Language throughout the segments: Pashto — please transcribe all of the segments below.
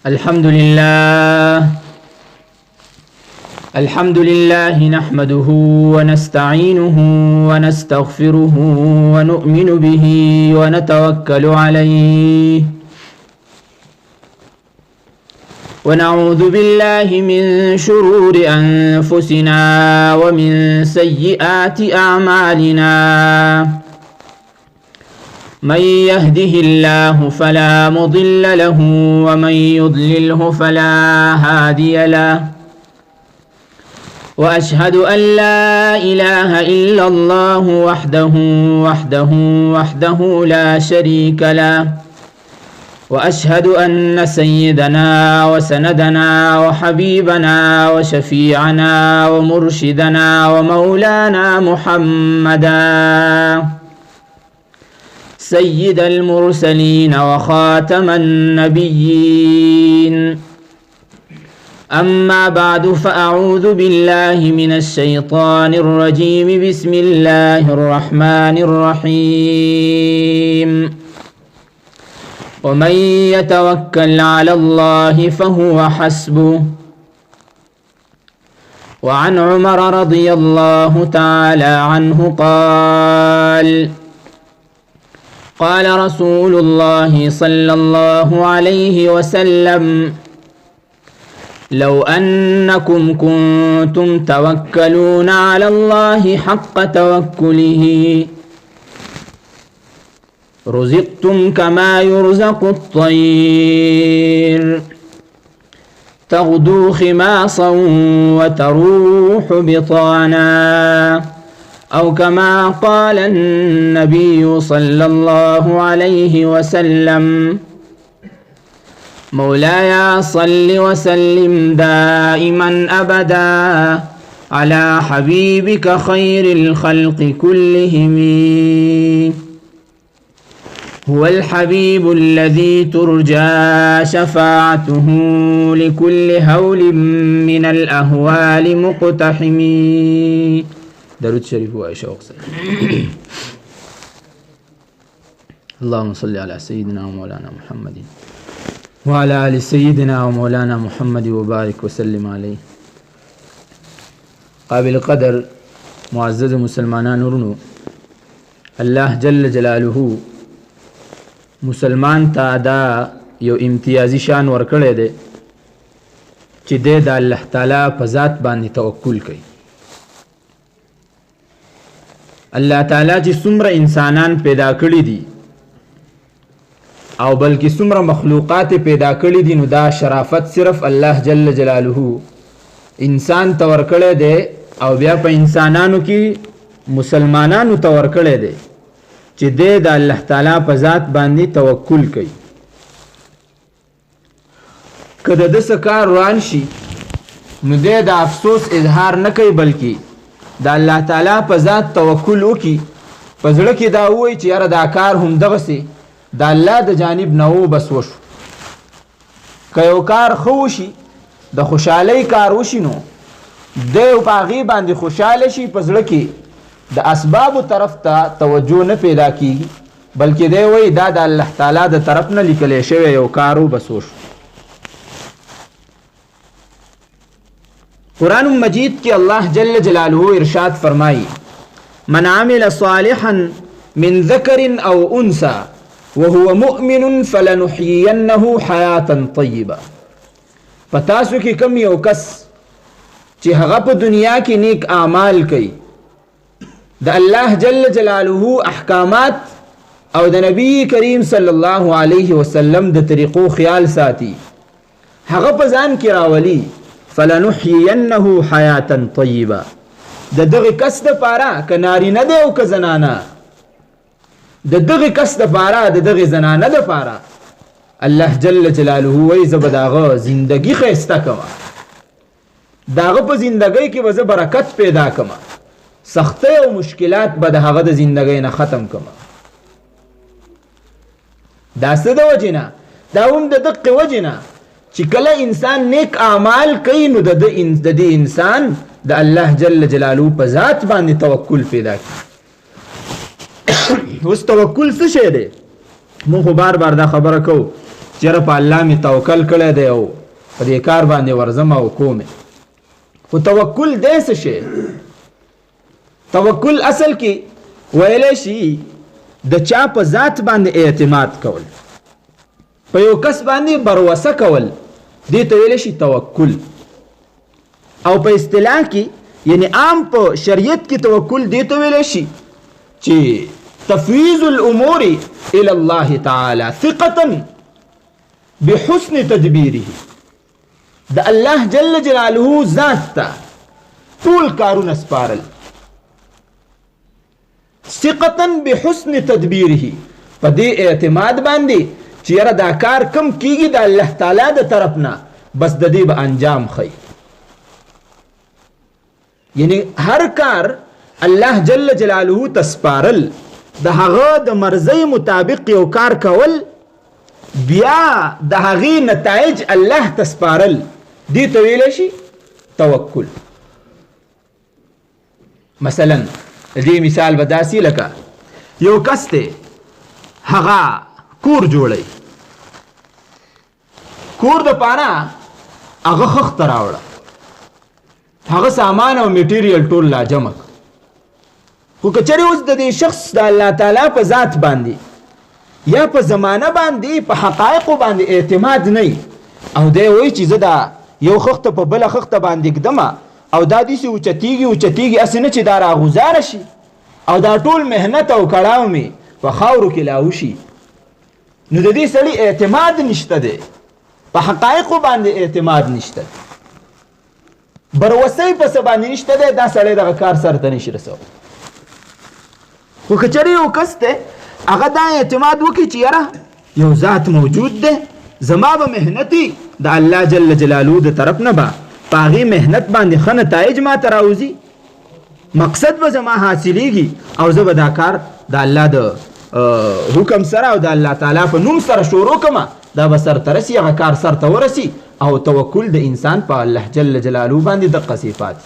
الحمد لله نحمده ونستعينه ونستغفره ونؤمن به ونتوكل عليه ونعوذ بالله من شرور أنفسنا ومن سيئات أعمالنا من يهده الله فلا مضل له ومن يضلله فلا هادي له وأشهد أن لا إله إلا الله وحده لا شريك له وأشهد أن سيدنا وسندنا وحبيبنا وشفيعنا ومرشدنا ومولانا محمدا سيد المرسلين وخاتم النبيين أما بعد فأعوذ بالله من الشيطان الرجيم بسم الله الرحمن الرحيم ومن يتوكل على الله فهو حسبه وعن عمر رضي الله تعالى عنه قال رسول الله صلى الله عليه وسلم لو أنكم كنتم توكلون على الله حق توكله رزقتم كما يرزق الطير تغدو خماصا وتروح بطانا أو كما قال النبي صلى الله عليه وسلم مولاي صل وسلم دائما أبدا على حبيبك خير الخلق كلهم هو الحبيب الذي ترجى شفاعته لكل هول من الأهوال مقتحم. درود شريف وعائشة وقصة. اللهم صل على سيدنا ومولانا محمد وعلى آل سيدنا ومولانا محمد وبارك وسلم عليه. قابل قدر معزز مسلمانان ورنو الله جل جلاله مسلمان ته دا یو امتیازی شان ورکړی دی چې د الله تعالی په ذات باندې توکل کوي. الله تعالی چې څومره انسانان پیدا کړي دي او بلکې څومره مخلوقات پیدا کړي دي نو دا شرافت صرف الله جل جلاله انسان ته ورکړی دی او بیا په انسانانو کې مسلمانانو ته ورکړی دی چې د الله تعالی په ذات باندې توکل کوي. کله د سکار روان شي نو د افسوس اظهار نه کوي بلکې د الله تعالی په ذات توکل وکي، په زړه کې دا وایي چې یاره دا کار هم دغسې د الله د جانب نه و بس وشو. که یو کار ښه وشي د خوشحالۍ کار وشي نو د په هغې باندې خوشحاله شي، په زړه کې د اسبابو طرف ته توجه نه پیدا کیږي بلکې دی وایي دا د الله تعالی د طرف نه لیکلی شوی یو کار و بس وشو. قرآن مجید کې الله جل جلاله ارشاد فرمایي من عمل صالحا من ذکر او انثى وهو مؤمن فلنحيينه حیاتا طیبه. په تاسو کې کم یو کس چې هغه په دنیا کې نیک اعمال کوي، د الله جل جلاله احکامات او د نبی کریم صلی الله علیه وسلم د طریقو خیال ساتي، هغه په ځان کې راولي فلنحيينه حیاتا طیبه. د دغه کس دپاره که نارینه دی او که زنانه، د دغه کس دپاره د دغه زنانه دپاره الله جل جلاله وایي زه به د هغه زندګي ښایسته کومه، د هغه په زندګۍ کې به زه برکت پیدا کومه، سختۍ او مشکلات به د هغه د زندګۍ نه ختم کومه. دا څه د وجې نه؟ دا هم د دقې وجې نه چې کله انسان نیک اعمال کوي نو د دې انسان د الله جل جلاله په ذات باندې توکل پیدا کوي. اوس توکل څه شی دی؟ مونږ خو بار بار دا خبره کوو چېرې په الله مې توکل کړی دی او په دې کار باندې ورځم او کوم خو توکل دی څه شی توکل اصل کې ویلی شي د چا په ذات باندې اعتماد کول په یو کس باندې بروسه کول دې ته ویلی شي توکل او په اصطلاح کې یعنی عام په شریعت کې توکل دې ته ویلی شي چې تفویض الامور الى الله تعالی ثقة بحسن تدبیره د الله جل جلاله ذات ته ټول کارونه سپارل ثقة بحسن تدبیره په دې اعتماد باندې چې یاره دا کار کم کیږي د الله تعالی د طرف نه بس د دې به انجام ښیي یعنی هر کار الله جل جلاله ته سپارل د هغه د مرضی مطابق یو کار کول بیا د هغې نتایج الله ته سپارل دې ته ویلی شي توکل مثلا دې مثال به داسې لکه یو کس دی هغه کور جوړی کور دپاره هغه خښته راوړه هغه سامان او میټیریل ټول لا جمع خو که چېرې اوس د دې شخص د الله تعالی په ذات باندې یا په زمانه باندې په حقایقو باندې اعتماد نه او دی وایي چې زه دا یو خښته په بله خښته باندې ږدمه او دا داسې اوچتېږي هسې نه چې دا راغوزاره شي او دا ټول محنت او کړاو مې په خاورو کې لاوشي نو د دې سړي اعتماد نشته دی په حقایقو باندې اعتماد نشته بروسۍ په څه باندې نشته دی دا سړی دغه کار سر ته نشي رسولی خو که چېرې یو کس دی هغه دا اعتماد وکړي چې یاره یو ذات موجود دی زما به محنتي د الله جل جلاله د طرف نه به په هغې محنت باندې ښه نتایج ما ته راوځي مقصد به زما حاصلیږي او زه به دا کار د الله د حکم سره او د الله تعالی په نوم سره شروع کړم دا به سرته رسي هغه کار سرته ورسي او توکل د انسان په الله جل جلاله باندې دقه صفات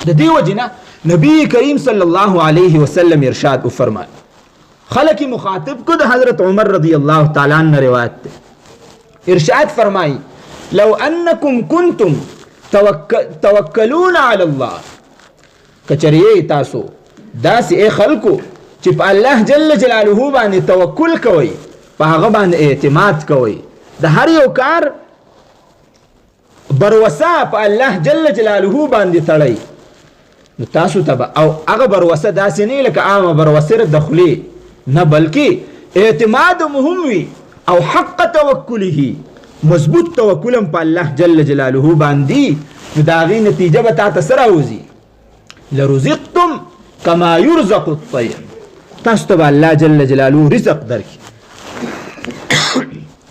د دې وجې نه نبی کریم صلی الله علیه وسلم ارشاد وفرمایل خلق مخاطب کو د حضرت عمر رضی الله تعالی عنہ روایت ده ارشاد فرمائی لو انکم کنتم توکلون علی الله کچریه تاسو داسې ای خلکو چې په الله جل جلاله باندې توکل کوئ په هغه باندې اعتماد کوئ د هر یو کار بروسه په الله جل جلاله باندې تړئ نو تاسو ته به او هغه بروسه داسې نه لکه عامه بروسه د خولې نه بلکې اعتماد مهم وي او حق توکله مضبوط توکلم په الله جل جلاله باندې نو د هغې نتیجه به تا ته څه راوځي لرزقتم کما یرزق الطیر تاسو ته به الله جل جلاله رزق درکړي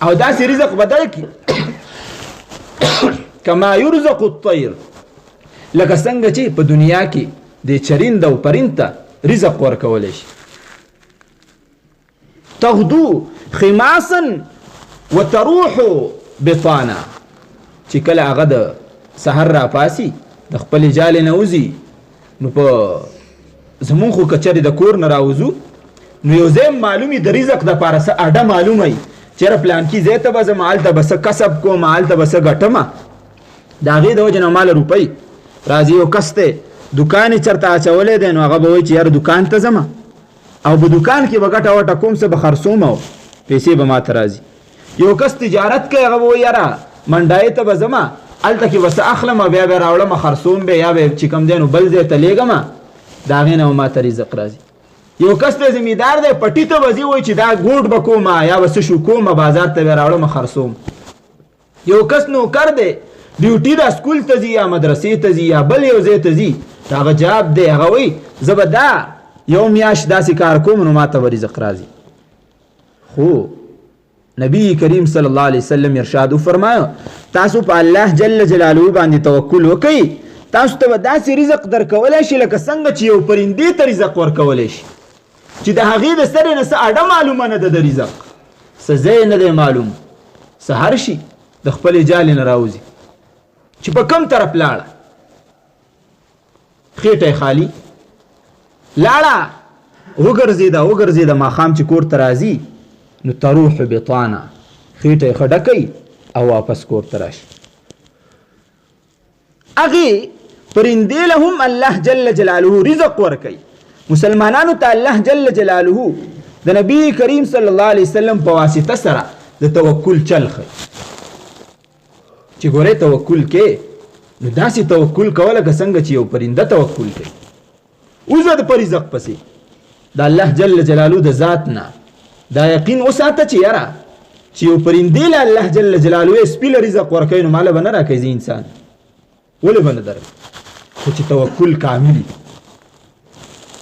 او داسې رزق به درکړي کما یرزق الطیر لکه څنګه چې په دنیا کې د چرند او پرند ته رزق ورکولی شي تغدو خماسا وتروح بطانا چې کله هغه د سحر راپاسي د خپلې جالې نه وځي نو په زمونږ خو که چېرې د کور نه راوځو نو یو ځای معلومي د رزق دپاره څه اډه معلومه وي چېرې پلانکي ځای ته به ځم هلته به څه کسب کوم هلته به څه ګټمه د هغې د وجې نه ماله روپۍ راځي یو کس دی دوکان یې چېرته اچولی دی نو هغه به وایي چې یاره دوکان ته ځمه او په دوکان کې به ګټه وټه کوم څه به خرڅوم او پیسې به ما ته راځي یو کس تجارت کوي هغه به وایي یاره منډایې ته به ځمه هلته کې به څه اخلم بیا به راوړم خرڅوم به یا به چې کوم دی نو بل ځای ته لیږم د هغې نه به ما ته رزق راځي یو کس دی زمیندار دی پټي ته به ځي وایي چې دا ګوډ به کومه یا به څه شو کومه بازار ته به راوړم خرڅوم یو کس نوکر دی ډیوټي د سکول ته ځي یا مدرسې ته ځي یا بل یو ځای ته ځي د هغه جاب دی هغه وایي زه به دا یو میاشت داسې کار کوم نو ما ته به رزق راځي خو نبی کریم صلی الله علیه وسلم ارشاد وفرمایو تاسو په الله جل جلاله باندې توکل وکئ تاسو ته به داسې رزق درکولی شي لکه څنګه چې یو پرندې ته رزق ورکولی شي چې د هغې د سرې نه څه اډه معلومه نه ده د رزق څه ځای نه دی معلوم سهار شي د خپلې جالې نه راوځي چې په کوم طرف لاړه خېټه خالی لاړه وګرځېده ماښام چې کور ته راځي نو تروح بطانا خېټه یې ښه ډکوي او واپس کور ته راشي. هغې پرندې له هم الله جل جلاله رزق ورکوي. مسلمانانو ته الله جل جلاله د نبی کریم صلی الله علیه وسلم په واسطه سره د توکل چل ښیي چې ګورې توکل کې نو داسې توکل کوله که څنګه چې یو پرنده توکل کوي. وزه د په رزق پسې د الله جل جلاله د ذات نه دا یقین وساته چې یاره چې یو پرندې له الله جل جلاله سپي له رزق ورکوي نو ماله به نه راکوي زه انسان ولې به نه درکوي. خو چې توکل کامل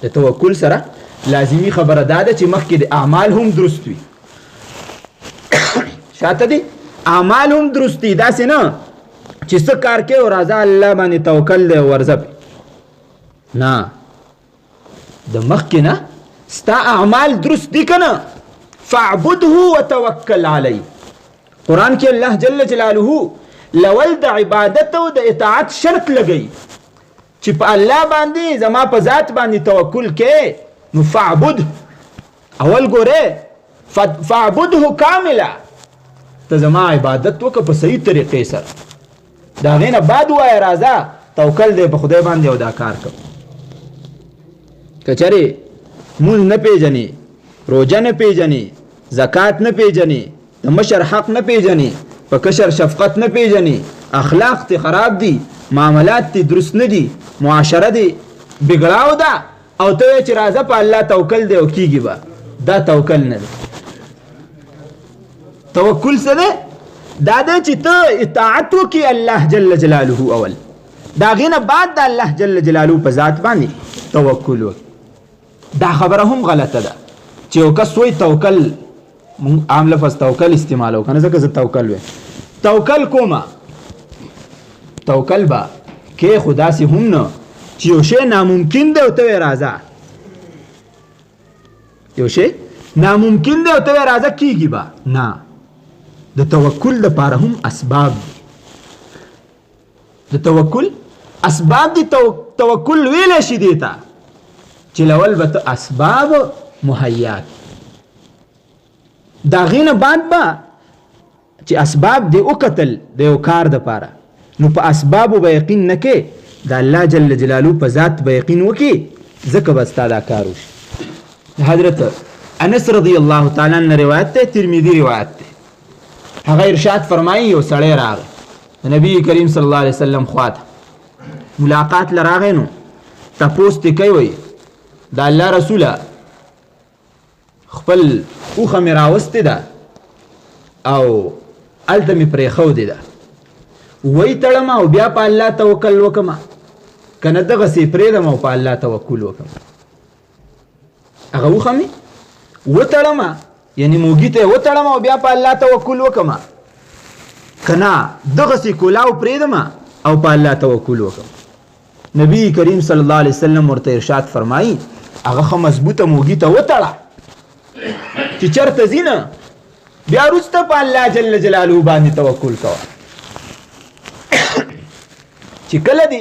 د توکل سره لازمي خبره دا ده چې مخکې د اعمال هم درست وي شاته دي اعمال هم درست دي داسې نه چې څه کار کوي او راځه الله باندې توکل دی ورځه نه د مخکې نه ستا اعمال درست دي که نه فاعبده وتوکل علی. قرآن کې الله جل جلاله لول د عبادت او د اطاعت شرط لګي چې په الله باندې زما په ذات باندې توکل کې نو فاعبد اول ګوره فاعبده کاملا ته زما عبادت وکړه په صحیح طریقې سره دا غینه بعد وای راځه توکل دې په خدای باندې او دا کار کوم. کچره مونږ نه پیژنې روزه نه پیژنې زکات نه پیژنې د مشر حق نه پیژنې په کشر شفقت نه پیژنې اخلاق تی خراب دي معاملات تی درست نه دي معاشره دی بګړاو ده او ته چې راځه په الله توکل دی او کیږي به دا توکل نه دی. توکل څه دی؟ دا دی چې ته اطاعت وکړي الله جل جلاله اول دا غینه بعد د الله جل جلاله په ذات باندې توکل وکړي. دا خبره هم غلطه ده چې یو کس وایي توکل عام لفظ توکل استعمالو کنه ځکه زه توکل ویم توکل کومه توکل با کې خدا سي هم نه چې یو شی ناممکن دی او ته راځه یو شی ناممکن دی او ته راځه کیږي با نه. د توکل لپاره هم اسباب دي د توکل اسباب دي. توکل ویل شي دی ته چې لول به ته اسباب مهیا دا غینه بعد به چې اسباب دی او قتل د یو کار د پاره نو په اسباب به یقین نه کې د الله جل جلاله په ذات به یقین وکي ځکه به ستا دا کار وشي. حضرت انس رضی الله تعالی عنہ روایت ته ترمذی روایت ته هغه ارشاد فرمایي یو سړی راغی نبی کریم صلی الله علیه وسلم خواته ملاقات لراغی نو تپوس تی کوي د الله رسوله خپل اوخه مې راوستې ده او هلته مې پرېښودې ده وی تړم او بیا په الله توکل وکړم که نه دغسې پرېږدم او په الله توکل وکړم. هغه اوښه مې وتړم یعنې موږي ته یې وتړم او بیا په الله توکل وکړم که نه دغسې کولاو پرېږدم او په الله توکل وکړم. نبی کریم صلی الله علیه وسلم ورته ارشاد فرمایي هغه ښه مضبوطه موږي ته وتړه چې چرته ځي نه بیا وروسته په الله جل جلاله باندې توکل کوه. چې کله دې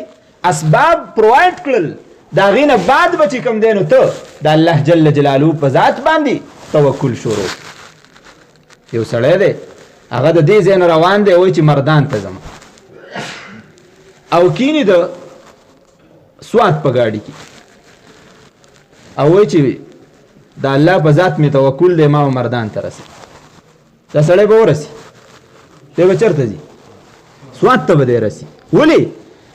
اسباب پرووایډ کړل د هغې نه بعد به چې کوم دی نو ته د الله جل جلاله په ذات باندې توکل شروع. یو سړی دی هغه د دې ځای نه روان دی وایي چې مردان ته ځم او کینی د سوات په ګاډي کې او وایي چې د الله په ذات مې توکل دی ما مردان ته رسي. دا سړی به ورسي دی به چېرته ځي سوات ته به دی رسي ولې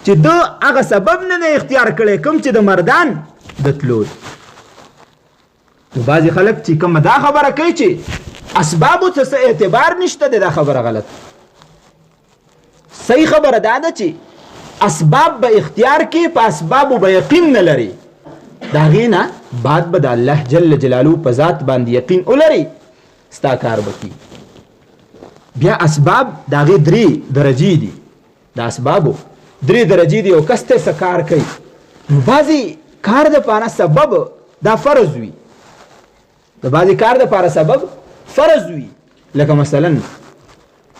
چې ده هغه سبب نه دی اختیار کړی کوم چې د مردان د تلو. نو بعضې خلک چې کومه دا خبره کوي چې اسبابو څه اعتبار نشته دی دا خبره غلط. صحیح خبره دا ده چې اسباب به اختیار کې په اسبابو به یقین نه لري د هغې نه بعد به د الله جل جلاله په ذات باندې یقین ولري ستا کار به کي. بیا اسباب د هغې درې درجې دي د اسبابو درې درجې دي. یو کس ته څه کار کوي نو بعضې کار دپاره سبب دا فرض وي د بعضې کار دپاره سبب فرض وي لکه مثلا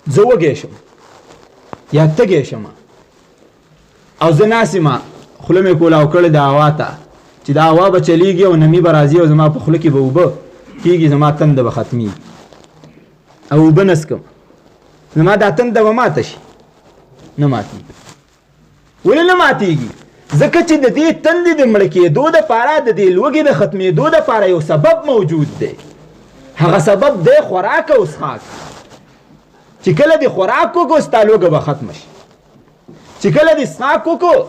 زه وږی شم یا تږی شم او زه ناست یم خوله مې کولاو کړې د هوا ته چې دا هوا به چلیږي او نمی به راځي او زما په خوله کې به اوبه کېږي، زما تنده به ختمېږي او اوبه نسکم، زما دا تنده به ماته شي. نه ماتېږي. ولې نه ماتېږي؟ ځکه چې د دې تندې د مړه کېدو دپاره، د دې لوږې د ختمېدو دپاره یو سبب موجود دی. هغه سبب دی خوراک او څښاک. چې کله دې خوراک وکړو ستا لوږه به ختمه شي، چې کله دې څښاک وکړو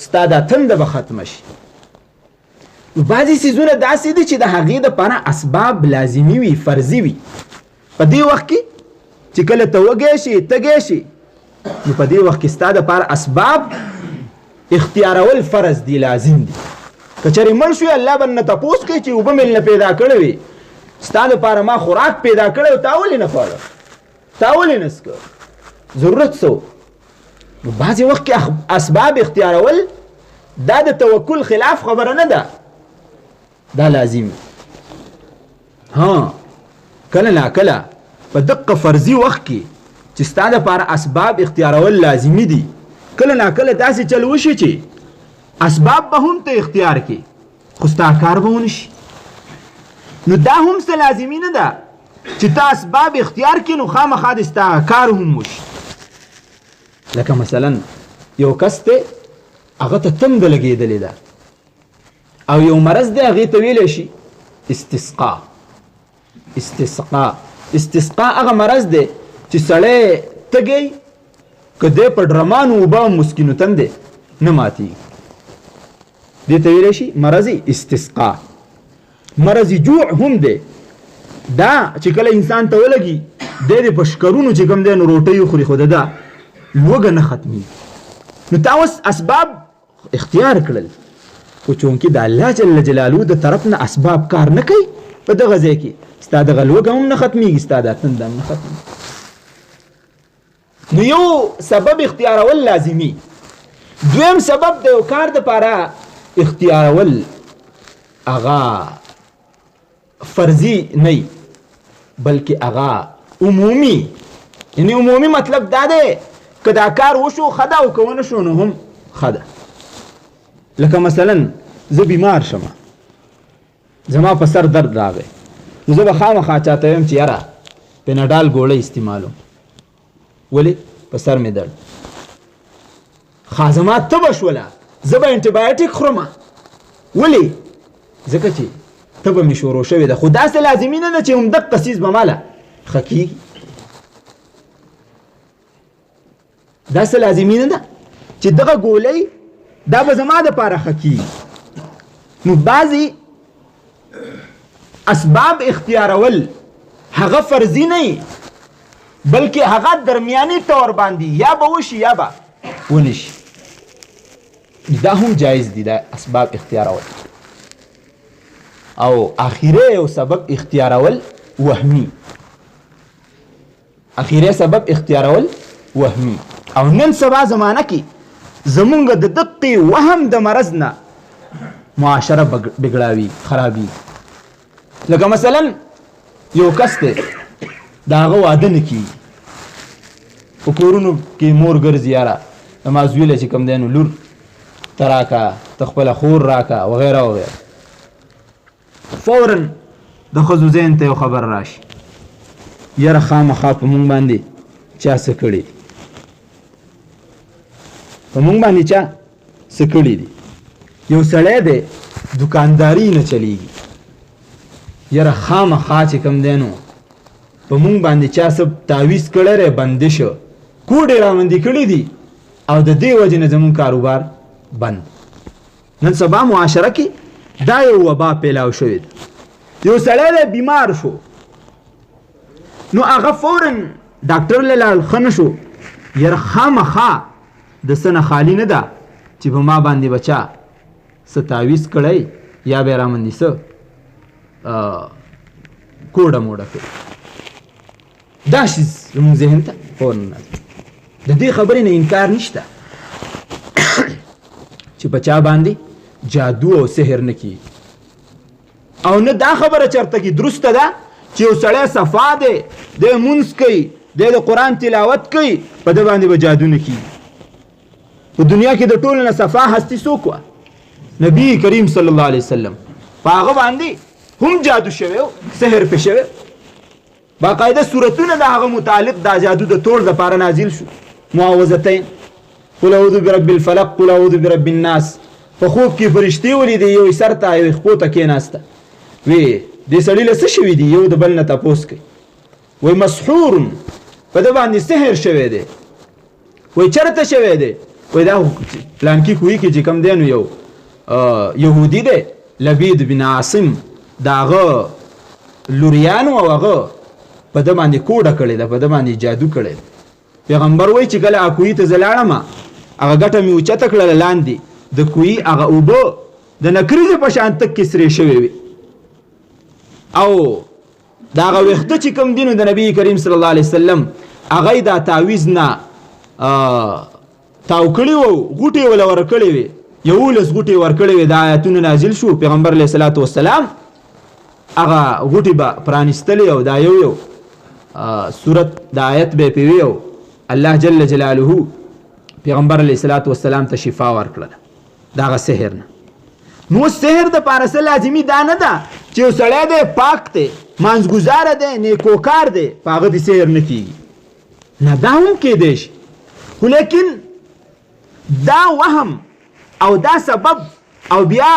ستا دا تنده به ختمه شي. بعضې څیزونه داسې دي چې د هغې دپاره اسباب لازمي وي، فرضي وي. په دې وخت کې چې کله ته وږی شي، تږی شي، نو په دې وخت کې ستا دپاره اسباب اختیارول فرض دي، لازم دي. که چېرې مړ شوې الله به نه تپوس کوي چې اوبه مې نه پیدا کړې وې، ستا دپاره ما خوراک پیدا کړی او تا ولې نه خوړه، تا ولې نه څکه، ضرورت څه و؟ نو بعضې وخت کې اسباب اختیارول دا د توکل خلاف خبره نه ده، دا لازم. ها کله ناکله په دقه فرضي وخت کې چې ستا دپاره اسباب اختیارول لازمي دي، کله ناکله داسې چل وشي چې اسباب به هم ته اختیار کړي خو ستا کار به ونه شي. نو دا هم څه لازمي نه ده چې ته اسباب اختیار کړي نو خامخا د ستا کار هم وشي. لکه مثلا یو کس دی هغه ته تنده لګېدلې ده او یو مرض دی هغې ته ویلی شي استسقا. استسقا هغه مرض دی چې سړی تږی که دی په ډرمانو اوبه او مسکینو تندې نه ماتېږي، دې ته ویلی شي مرض استسقا. مرض جوع هم دی، دا چې کله انسان ته ولګي دی د په شکرونو چې کوم دی نو روټۍ وخوري خو د ده لوږه نه ختمېږي. نو تا اوس اسباب اختیار کړل خو چونکې د الله جل جلاله د طرف نه اسباب کار نه کوي په دغه ځای کې ستا دغه لوږه هم نه ختمېږي، ستا دا تنده هم نه ختمېږي. نو یو سبب اختیارول لازمي. دویم سبب د یو کار دپاره اختیارول هغه فرضي نه بلکې هغه عمومي. یعنی عمومي مطلب دا دی که دا کار وشو ښه ده او که ونه شو نو هم ښه ده. لکه مثلا زه بیمار شم، زما په سر درد راغی، نو زه به خامخا چاته ویم چې یاره پیناډال ګوړه استعمالوم. ولې؟ په سر مې درد. ښه زما تبه شوله، زه به انټیبایوټیک خورم. ولې؟ ځکه چې تبه مې شروع شوې ده. خو داسې لازمي نه ده چې همدغه څیز به ماله ښه کېږي، داسې لازمي نه ده چې دغه ګولۍ دا به زما دپاره ښه کېږي. نو بعضې اسباب اختیارول هغه فرضي نه بلکې هغه درمیاني طور باندې یا به وشي یا به ونه شي. دا هم جایز دي دا اسباب اختیارول. او اخیره یو سبب اختیارول وهمي. اخیره سبب اختیارول وهمي. او نن سبا زمانه کې زمونږ د دقې وهم د مرض نه معاشره بګړاوي خرابي. لکه مثلا یو کس دی د هغه واده نه کېږي، په کورونو کې مور ګرځي یاره زما زویله چې کوم دی نو لور ته راکه، ته خپله خور راکه وغیره وغیره. فورا د ښځو ذهن ته یو خبر راشي یاره خامخا په مونږ باندې چا څه کړي، په مونږ باندې چا څه کړي دي. یو سړی دی دکانداري نه چلیږي، یاره خامخا چې کوم دی نو په مونږ باندې چا څه تعویض کړی دی، بندش کوډې راباندې کړي دي او د دې وجې نه زمونږ کاروبار بند. نن سبا معاشره کې دا یو وبا پیلاو شوی دی. یو سړی دی بیمار شو، نو هغه فورا ډاکټر له لاړ، ښه نه شو، یاره خامخا د څه نه خالي نه ده چې په ما باندې به چا څه تعویض کړی یا به یې رامندې څه کوډه موډه کړي. دا شي زموږ ذهن ته فورا راځي. د دې خبرې نه انکار نشته چې په چا باندې جادو او سحر نه کیږي. او نه دا خبره چرته کې درسته ده چې یو سړی صفا دی، دی مونځ کوي، دی د قرآن تلاوت کوي، په ده باندې به جادو نه کیږي. په دنیا کې د ټولو نه صفا هستي څوک وه؟ نبی کریم صلی الله علیه وسلم په هغه باندې هم جادو شوی او سحر په شوی باقاعده سورتونه د هغه متعلق دا جادو د توړ د پاره نازل شو معوذتین قل اعوذ برب الفلق قل اعوذ برب الناس په خوب کې فرشتي ولیدي یو سر ته یو خپو ته کېناسته وی دې سړی له څه شوي دي یو د بل نه تپوس کوي وی مسحور په ده باندې سحر شوی دی وی چرته شوی دی وی دا پلانکي کوی کې چې کوم دی نو یو یهودي دی لبید بن عاصم د هغه لوریانو او هغه په ده باندې کوډه کړې ده په ده باندې جادو کړی ده پیغمبر وایي چې کله کوی ته زه لاړم هغه ګټه مې اوچته کړله لاندې د کوی هغه اوبه د نکریزې په شان تک کې سرې شوې وي او د هغه ویښته چې کوم دي نو د نبي کریم صلی الله علیه وسلم هغه یې دا تعویض نه تاو کړي وو غوټې وله ورکړې وې 11 غوټې ورکړې وې د آیاتونه نازل شو پیغمبر علیه الصلاة والسلام هغه غوټې به پرانیستلې او دا یو صورت د آیت به پې وي او الله جل جلاله پیغمبر علیه الصلاة والسلام ته شفا ورکړله د هغه سحر نه نو سحر د پاره څه لازمي دا نه ده چې یو سړی دی پاک دی مانځګزاره دی نیکوکار دی په هغه دې سحر نه کېږي نه دا هم کېدی شي خو لیکن دا وهم او دا سبب او بیا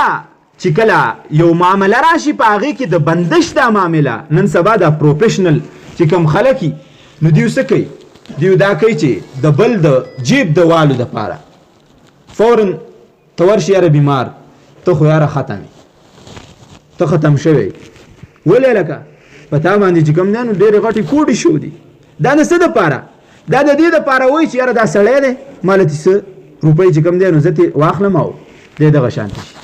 چې کله یو معامله راشي په هغې کې د بندش دا معامله نن سبا دا پروفیشنل چې کوم خلک نو دیو څه کوي دیو دا کوي چې د بل د جیب د والو دپاره فورا ته ورشي یاره بیمار ته خو یاره ختم ته ختم شوی ولې لکه په تا باندې چې کوم دی نو ډېرې غټې کوډې شو دي دا د څه دپاره دا د دې دپاره وایي چې یاره دا سړی دی ماله تې څه روپۍ چې کوم دی نو زه ترې واخلم او دی دغه شانتې شي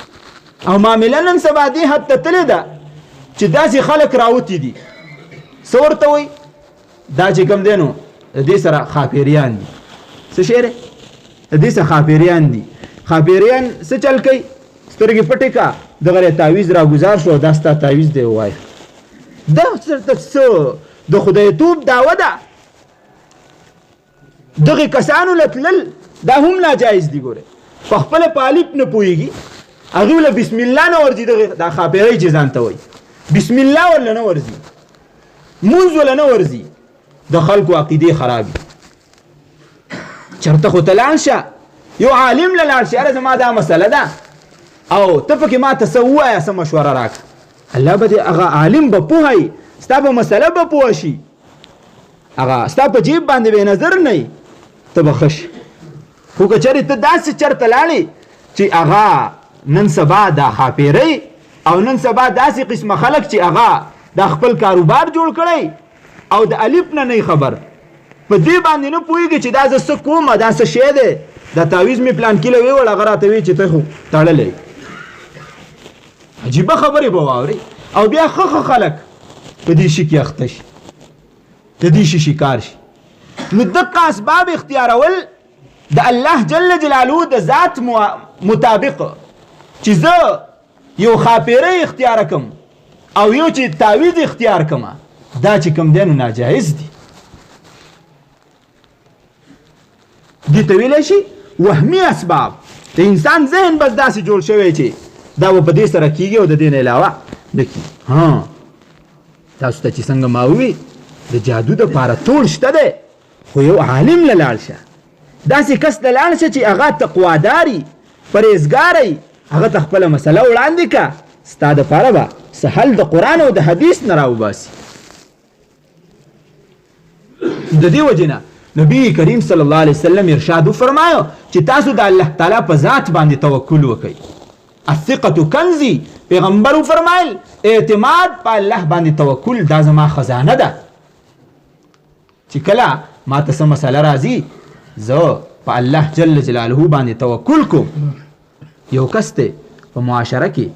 او معامله نن سبا دې حد ته تللې ده چې داسې خلک راوتي دي څه ورته وایي دا چې کوم دی نو د دې سره خاپیریان دي څه شی دی د دې سره خاپیریان دي خاپیریان څه چل کوي سترګې پټې کا دغه تعویض راګزار شو دا ستا تعویض دی ووایه دا څه د خدایتوب دعوه ده دغې کسانو له تلل دا هم ناجایز دي ګوره په خپله په الف نه پوهېږي هغې له بسم الله نه ورځي دا خاپیری چې ځان ته وایي بسم الله ورله نه ورځي مونځ ورله نه ورځي د خلکو عقیدې خرابي چېرته خو ته لاړ شه یو عالم له لاړ شه یاره زما دا مسله ده او ته پکې ما ته څه ووایه څه مشوره راکړه الله به دې هغه عالم به پوهوي ستا په مسله به پوه شي هغه ستا په جیب باندې بې نظر نه وي ته به ښه شي خو که چېرې ته داسې چېرته لاړې چې هغه نن سبا دا خاپیری او نن سبا داسې قسمه خلک چې هغه دا خپل کاروبار جوړ کړی او د الف نه نه خبر په دې باندې نه پوهېږي چې دا زه څه کومه دا څه شی دی دا تعویض مې پلان کیله ویوړ هغه راته وی چې ته خو تړلی عجیبه خبرې به واورې او بیا ښه خلک په دې شي کې اخته شي د دې شي شکار شي نو دقه اسباب اختیارول د الله جل جلاله د ذات مطابق چې زه یو خاپیری اختیار کم او یو چې تعویض اختیار کم دا چې کوم دی نو ناجایز دي دې ته ویلی شي وهمي اسباب د انسان ذهن بس داسې جوړ شوی چې دا به په دې سره کېږي او د دې نه علاوه نه کېږي تاسو ته چې څنګه ما ووي د جادو دپاره ټول شته دی خو یو عالم له لاړ شه داسې کس له لاړ شه چې هغه تقواداري پرهیزګاری هغه ته خپله مسله وړاندې که ستا دپاره به څه حل د قرآن او د حدیث نه راوباسي د دې وجې نه نبی کریم صلی الله علیه وسلم ارشاد وفرمایو چې تاسو د الله تعالی په ذات باندې توکل وکئ الثقة کنزی پیغمبر وفرمایل اعتماد په الله باندې توکل دا زما خزانه ده چې کله ما ته څه مسله راځي زه په الله جل جلاله باندې توکل کوم یو کس دی په معاشره کې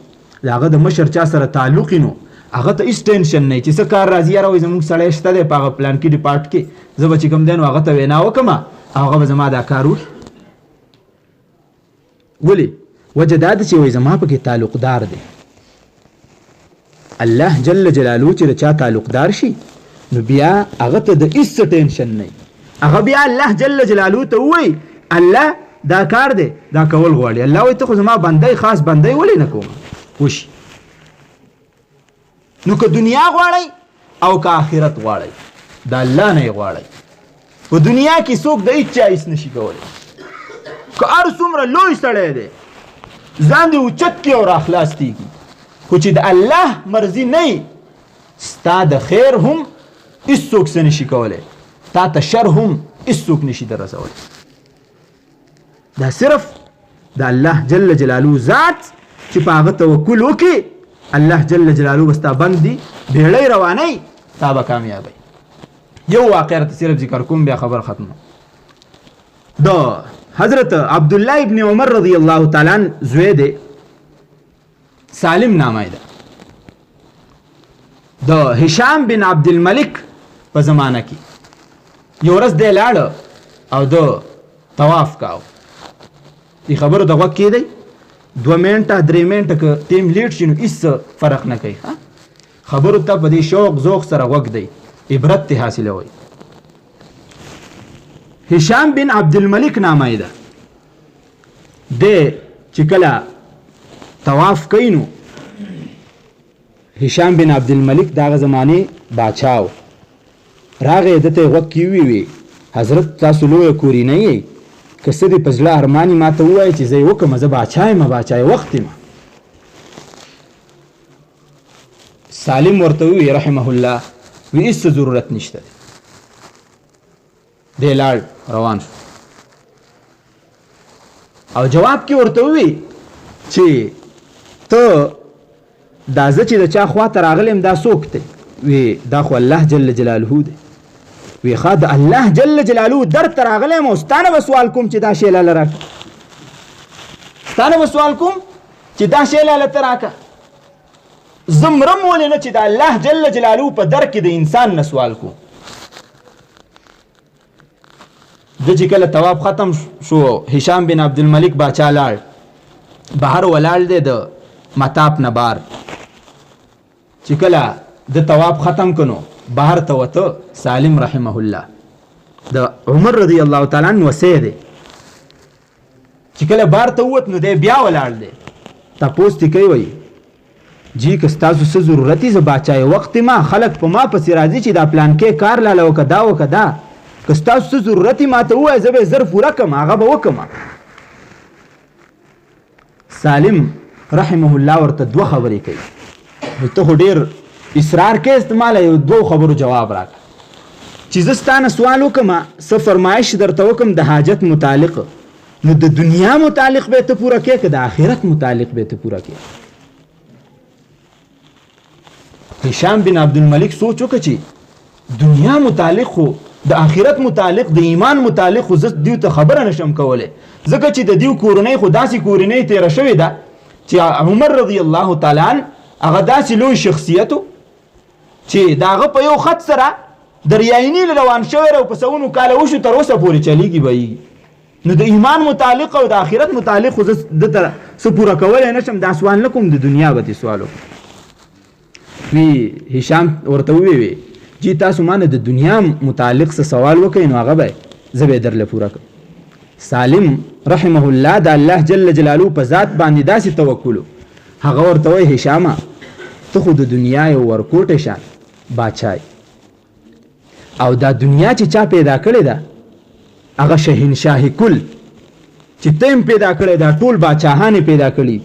د هغه د مشر چا سره تعلق نو هغه ته هېڅ ټینشن نه چې څه کار راځي یاره وایي زموږ سړی شته دی په هغه پلانکي ډپارټ کې زه به چې کوم دی نو هغه ته وینا وکړم او هغه به زما دا کار وکړي ولې وجه دا ده چې وایي زما پکې تعلقدار دی الله جل جلاله چې د چا تعلقدار شي نو بیا هغه ته د هېڅ ټینشن نه هغه بیا الله جل جلاله ته ووایي الله دا کار دی دا کول غواړي. الله وایي ته خو زما بندی خاص بندی ولې نه کوم وشي. نو که دنیا غواړئ او که آخرت غواړئ د الله نه یې غواړئ. په دنیا کې څوک د هېڅ چا هېڅ نشي کولی. که هر څومره لوی سړی دی ځان دې اوچت کړي او راخلاصېږي، خو چې د الله مرضي نه وي ستا د خیر هم هېڅوک څه نشي کولی، تا ته شر هم هېڅوک نشي در رسولی. دا صرف د الله جل جلاله ذات چې په هغه توکل وکړي الله جل جلاله به ستا بند دي بیړۍ روانوي تا به کامیابوي. یو واقع راته صرف ذکر کوم بیا خبر ختمه. د حضرت عبدالله ابن عمر رضی الله تعالی عنه زوی دی، سالم نامه ده. د هشام بن عبدالملک په زمانه کې یو ورځ دی لاړه او د طواف کاو. دې خبرو ته غوږ کېدی 2 منټه 3 منټه که ټیم لیټ شي نو هېڅ فرق نه کوي. خبرو ته په دې شوق ذوق سره غوږ دی، عبرت ته حاصلوئ. هشام بن عبدالملک نامه یې ده. دی چې کله طواف کوي نو هشام بن عبدالملک د هغه زمانې باچا و. راغی ده ته یې غوږ کې وویې حضرت تاسو لویه کورینۍ یئ، که څه دې په زړه ارماني ما ته ووایي چې زه یې وکړم زه باچا یم باچا یې وخت یم. سالم ورته وویې رحمه الله وی هېڅ ضرورت نشته دی. دی لاړ روان شو او جواب کې ورته ووی چې ته دا زه چې د چا خوا ته راغلی دا څوک دی؟ وی دا خو الله جل جلاله دی. وی ښه د الله جل جلاله در ته راغلی یم او ستا نه به سوال کوم چې دا شی لاله راکړه، ستا نه به سوال کوم چې دا شی لاله ته راکړه. زه مرم ولې نه چې د الله جل جلاله په در کې د انسان نه سوال کوم. د چې کله طواف ختم شو هشام بن عبدالملک باچا لاړ، بهر ولاړ دی د مطاف نه بار. چې کله د طواف ختم کنو بهر ته وته سالم رحمه الله د عمر رضی الله تعالی عنه وصی دی. چې کله بهر ته ووت نو دی بیا ولاړ دی. تپوس تې کوي وایي جی که ستاسو څه ضرورت یې زه باچای وخت ما خلک په ما پسې راځي چې دا پلانکې کار لاله وکړه دا وکړه دا، که ستاسو څه ضرورت یې ما ته ووایه زه به یې زر پوره کړم هغه به وکړم. سالم رحمه الله ورته 2 خبرې کوي. ته خو ډېر اصرار کې استعماله یو 2 خبرو جواب راکړه چې زه ستا نه سوال وکړم څه فرمایش درته وکړم د حاجت متعلق نو د دنیا متعلق به ته پوره کړې که د آخرت متعلق به ته پوره کړې. هشام بن عبدالملک سوچ وکړه چې دنیا متعلق خو د آخرت متعلق د ایمان متعلق خو زه دیو ته خبره نشم کولی، ځکه چې د دیو کورنۍ خو داسې کورنۍ تېره شوې ده چې عمر رضی الله تعالی عنه هغه داسې لوی شخصیت و چې د هغه په یو خط سره دریای نیل روان شوی او په سونو کاله وشو تر اوسه پورې چلیږي بهیږي. نو د ایمان متعلق او د آخرت متعلق خو زه دته څه پوره کولی نشم، دا سوال نه کوم د دنیا به دې سوال وکړم. وی هشام ورته وویې جی تاسو ما نه د دنیا متعلق څه سوال وکړئ نو هغه به زه به یې درله پوره کړم. سالم رحمه الله د الله جل جلاله په ذات باندې داسې توکل و. هغه ورته وایي هشامه ته خو د دنیا یو ورکوټی شان باچای او دا دنیا چې چا پیدا کړې ده هغه شهنشاه کل چې ته هم پیدا کړی دا ټول باچاهانې پیدا کړي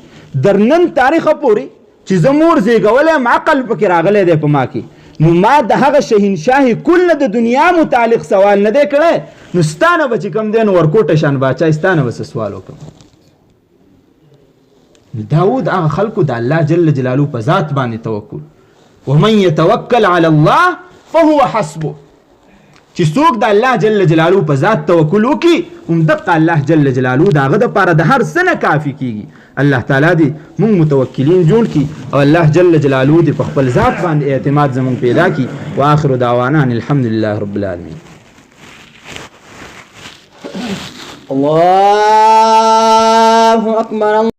در نن تاریخه پورې چې زه مور زیږولی یم عقل پکې راغلی دی په ما کې نو ما د هغه شهنشاه کل نه د دنیا متعلق سوال نه دی کړی نو ستا نه به چې کوم دی نو ورکوټی شان باچای ستا نه به څه سوال وکړم. داود هغه خلکو د الله جل جلاله په ذات باندې توکل ومن يتوکل علی الله فهو حسبه چې څوک د الله جل جلاله په ذات توکل وکړي همدغه الله جل جلاله د هغه دپاره د هر څه نه کافي کیږي. الله تعالی دې موږ متوکلین جوړ کړي او الله جل جلاله دې په خپل ذات باندې اعتماد زموږ پیدا کړي. واخر دعوانا ان الحمد لله رب العالمین. الله اکبر.